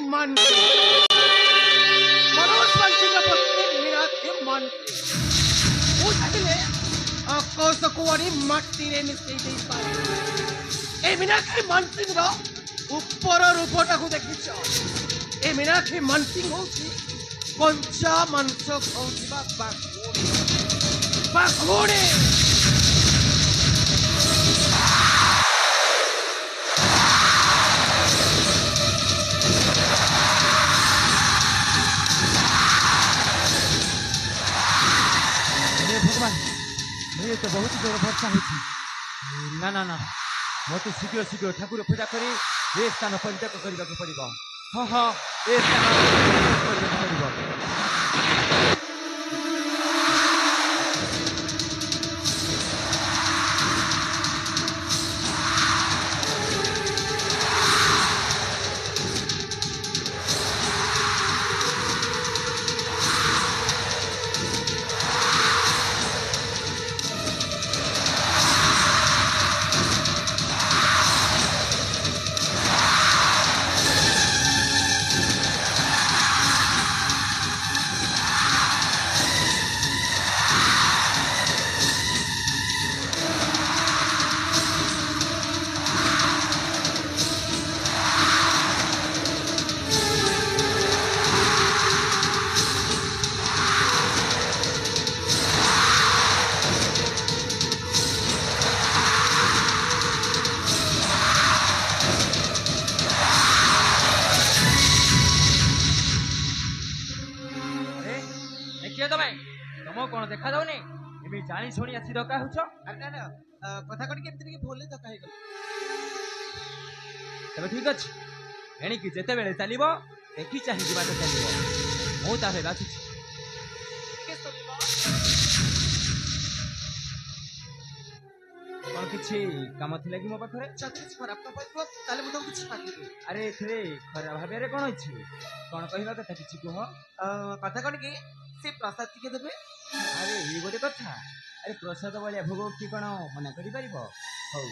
मंत्री मनोज मंत्री का पत्नी मीनाक्षी मंत्री वो चाहिए आकाश को वाली मट्टी रे मिस्त्री दे पाए ए मीनाक्षी मंत्री रो ऊपर रूपटा को देखिछ ए मीनाक्षी मंत्री होची कंचा मांस खाउथिबा बाघोड़े भगवान मेरे तो बहुत जोर वर्षा होती ना ना ना मत शीघ्र शीघ्र ठाकुर पूजा करी ए स्थान परित्याग करने को पड़ो हाँ हाँ ए स्थान पड़ो कौन देखा जाऊनी एमि जानी शुणी आसी डका होछ अरे ना कथा कटी केमति के भोले डका हे गल तबे ठीक अछि एणी कि जेते बेले चलीबो देखि चाहि दिबा तो चलीबो मो ताहे बाची के सोलिबो कौन किछि काम थिला कि मो पाखरे चाकरी खराब का पाइबो ताले मो तो किछि मागिबो अरे एथरे खराब भाबे रे कोन अछि कोन कहिबा कथा किछि कह कथा कटी के से प्रसाद टिके देबे अरे ये गोटे कथा अरे प्रसाद भाया भोग कि कौन मना कर हौ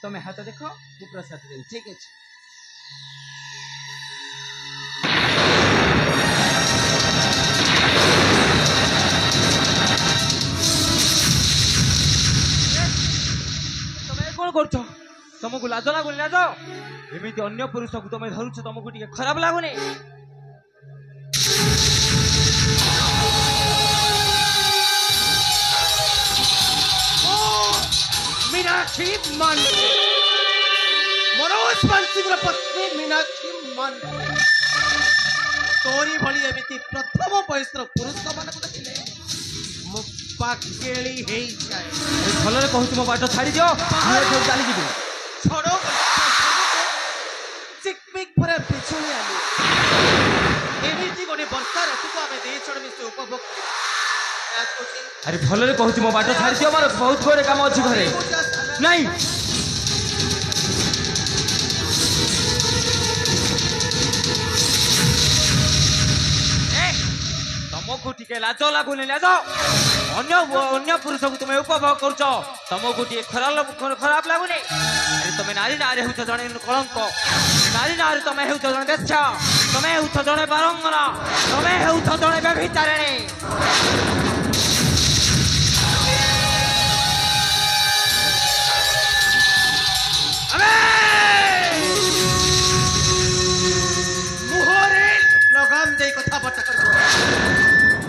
तुम हाथ देख तू प्रसाद दे ठीक है तुम्हें कौन कर तुमको लाज लगुनि लाज एमती अन्य पुरुष को तुम धरुच तुमको टे खराब लगुनि मीनाक्षी मंत्री मनोज मंत्री पत्नी मीनाक्षी मंत्री तोरी भली एमती प्रथम बयसर पुरुष मान को देखिले मु पाकेली हेई जाए भलरे कहूँ मो बाट छाड़ी दियो चली जी छोड़ो चिकमिक पर पिछुली आलु एमती गोटे वर्षा ऋतु को आम दे छोड़ मिसे उपभोग करबा अरे भलरे कहूँ मो बाट छाड़ी दियो मोर बहुत गोटे काम अच्छी घरे नहीं तुमको टिके लाज लगुनि लाज अन्य अन्य पुरुष को तुम उपभोग कर तुमको टे खराब लगुनि अरे तुम नारी नारी हूँ जड़े कलंक नारी नारी तुम हूँ जड़े बेच्छा तुम हूँ जड़े बारंगना तुम हूँ जड़े व्यभिचारिणी लगाम दे कथा बार्ता कर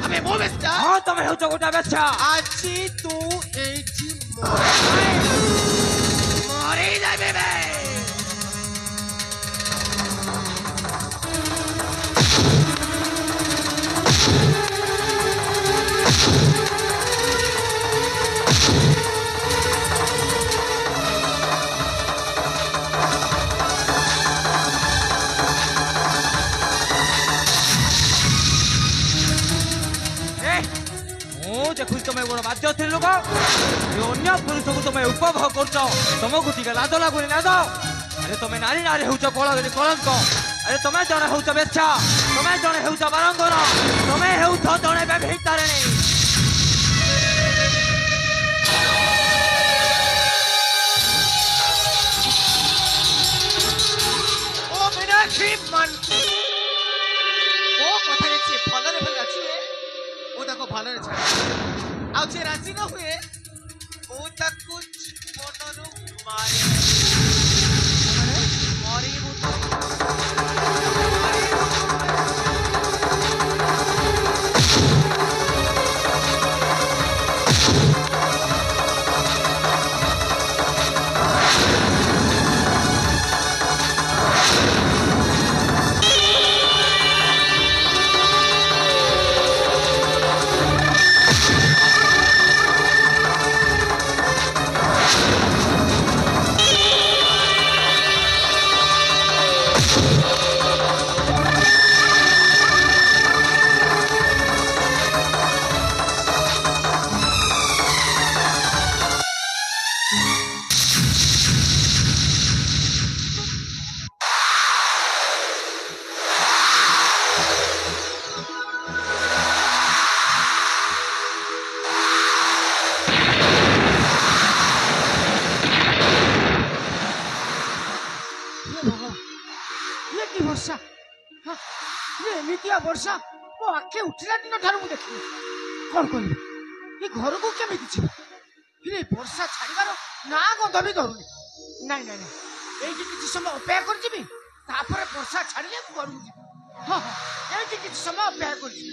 हमें मो बेस्टा हां तुम हो गोटा बेच्छा आजी तू एठी मरे जाबे बे देखु तुम गोटे बाध्य स्त्री लोक अन्य पुरुष को तुम उपभोग कर तुमको टे लाज लगुनि लाज अरे तुम नारी नारी हूँ कलंक अरे तुम जड़े हूँ बेच्छा तुम जड़े हूँ बारंगना तुम हूँ जड़े व्यभिचारिणी ओ मीनाक्षी मंत्री ଆଉ ସେ ରାଜି ନ ହୁଏ ମୁଁ ତାକୁ ଜୀବନରୁ ମାରି ମରିବୁ ତ। ବର୍ଷା ଏମିତିଆ ବର୍ଷା ମୋ ଆଖି ଉଠିଲା ଦିନ ଠାରୁ ମୁଁ ଦେଖିଲି। କଣ କରିବି ଏ ଘରକୁ କେମିତି ଯିବ? ବର୍ଷା ଛାଡ଼ିବାର ନା ଗନ୍ଧ ବି ଧରୁନି। ନାଇଁ ନାଇଁ ନାଇଁ ଏଇଠି କିଛି ସମୟ ଅପେକ୍ଷା କରିଯିବି, ତାପରେ ବର୍ଷା ଛାଡ଼ିଲେ ମୁଁ ଘରକୁ ଯିବି। ହଁ ହଁ ଏଇଠି କିଛି ସମୟ ଅପେକ୍ଷା କରିଯିବି।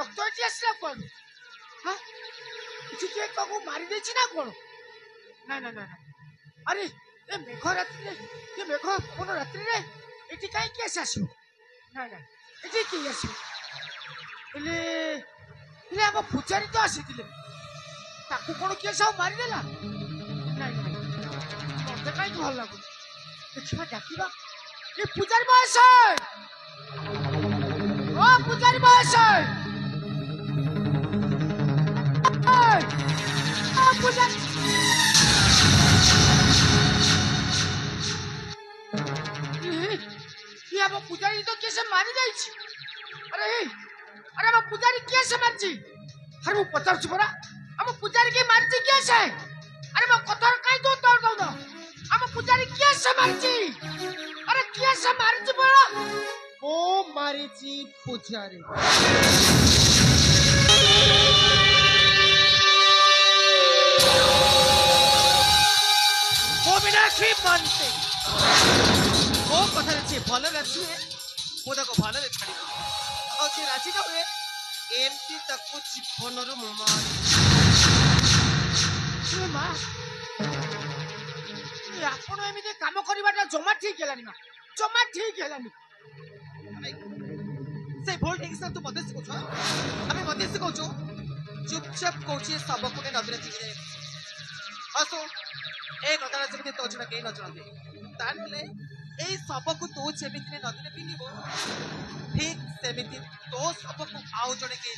ରକ୍ତ ଏଠି ଆସିଲା କଣ? କିଛି କିଏ କାହାକୁ ମାରି ଦେଇଛି ନା କଣ? ନାଇଁ ନାଇଁ ନାଇଁ ଆରେ ଏ ମେଘ ରାତ୍ରିରେ ଏ ମେଘ ପବନ ରାତ୍ରିରେ ଏଠି କାହିଁ କେସ୍ ଆସିବ? ନାଇଁ ନାଇଁ ଏଠି କିଏ ଆସିବ? ହେଲେ ହେଲେ ଆମ ପୂଜାରୀ ତ ଆସିଥିଲେ, ତାକୁ କଣ କିଏ ସବୁ ମାରିଦେଲା? ନାଇଁ ନାଇଁ ମତେ କାହିଁକି ଭଲ ଲାଗୁନି। ଦେଖିବା ଡାକିବା ଏ ପୂଜାରୀ ବୟସ, ଓ ପୂଜାରୀ ବୟସ, ପୂଜାରୀ ଆମ ପୂଜାରୀ ତ କିଏ ସେ ମାରି ଯାଇଛି। ଆରେ ଆରେ ଆମ ପୂଜାରୀ କିଏ ସେ ମାରିଛି? ଆରେ ମୁଁ ପଚାରୁଛି ପରା ଆମ ପୂଜାରୀ କିଏ ମାରିଛି? କିଏ ସେ? ଆରେ ମୋ କଥାର କାହିଁ ତୁ ଉତ୍ତର ଦଉନ? ଆମ ପୂଜାରୀ କିଏ ସେ ମାରିଛି? ଆରେ କିଏ ସେ ମାରିଛି ପରା? ଓ ମାରିଛି ପୂଜାରୀ। ମୋ ମୀନାକ୍ଷୀ ମାନତେ ମୋ କଥାରେ ଯିଏ ଭଲ ରାଜି ହୁଏ ମୁଁ ତାକୁ ଭଲରେ ଛାଡ଼ିବି, ଆଉ ଯିଏ ରାଜି ନ ହୁଏ ଏମିତି ତାକୁ ଜୀବନରୁ ମାରି। ମା ଆପଣ ଏମିତି କାମ କରିବାଟା ଜମା ଠିକ ହେଲାନି ମା, ଜମା ଠିକ ହେଲାନି। ସେ ଭୁଲ ଠିକ ତୁ ମତେ ଶିଖଉଛୁ? ଆମେ ମତେ ଶିଖଉଛୁ? ଚୁପଚାପ କହୁଛି ଶବକୁ ନେଇ ନଦୀରେ ଚିକି ହସୁ ଏ କଥାଟା ଯେମିତି ତୋ ଛଡ଼ା କେହି ନ ଜାଣନ୍ତି, ତାହେଲେ এই শবকু তো যেমিতি নদীরে ফিঙ্গিব ঠিক সেমিতি তো শবকু আউ জনে কে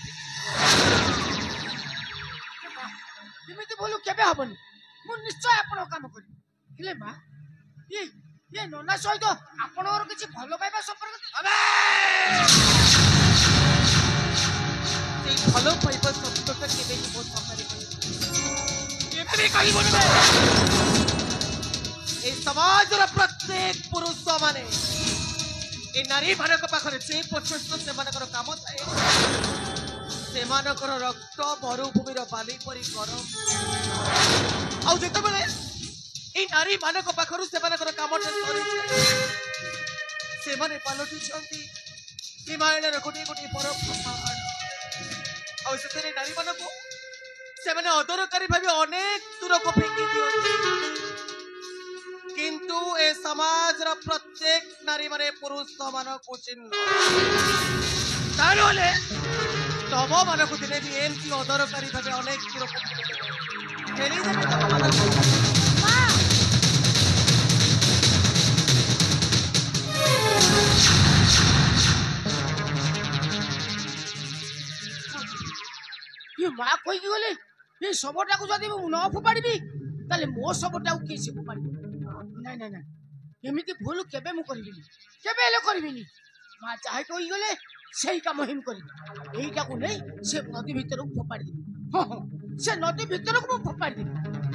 এমিতি বলু কেবে হবনি। মু নিশ্চয় আপনার কাম করিবি। হেলে মা ইয়ে ননা সহিত আপনার কিছু ভালো পাইবা সম্পর্ক সেই ভালো পাইবা সম্পর্কটা কেবে কি বহুত সামনে কেবে भी কহিবনি। এই সমাজର ପ୍ରତ୍ୟେକ ପୁରୁଷ ମାନେ ଏ ନାରୀ ମାନଙ୍କ ପାଖରେ ଯେ ପର୍ଯ୍ୟନ୍ତ ସେମାନଙ୍କର କାମ ଥାଏ ସେମାନଙ୍କର ରକ୍ତ ମରୁଭୂମିର ବାଲି ପରି ଗରମ, ଆଉ ଯେତେବେଳେ এই ନାରୀ ମାନଙ୍କ ପାଖରୁ ସେମାନଙ୍କର କାମଟା ସରିଯାଏ ସେମାନେ ପାଲଟିଛନ୍ତି ହିମାଳୟର ଗୋଟିଏ ଗୋଟିଏ ବରଫ ପାହାଡ଼, ଆଉ ସେଥିରେ ନାରୀ ମାନଙ୍କୁ ସେମାନେ ଅଦରକାରୀ ଭାବେ ଅନେକ ଦୂରକୁ ଫିଙ୍ଗି ଦିଅନ୍ତି। কিন্তু এ সমাজর প্রত্যেক নারী মানে পুরুষ মানকু চিহ্ন, তাহলে তম মানকু দিনে বি এমতি অদরকারী ভাবে অনেক দূরକୁ ঠেলি দেবে তম মানকু। মা কইকি গলে এই শবটাকে যদি মু ন ফোপাড়িবি তাহলে মো শবটাকে কিଏ ସେ ଫୋପାଡ଼ିବ? ନାଇଁ ନାଇଁ ନାଇଁ ଏମିତି ଭୁଲ କେବେ ମୁଁ କରିବିନି, କେବେ ହେଲେ କରିବିନି। ମା ଯାହା କହିଗଲେ ସେଇ କାମ ହିଁ ମୁଁ କରିବି। ଏଇଟାକୁ ନେଇ ସେ ନଦୀ ଭିତରକୁ ଫୋପାଡ଼ି ଦେବି। ହଁ ହଁ, ସେ ନଦୀ ଭିତରକୁ ମୁଁ ଫୋପାଡ଼ି ଦେବି।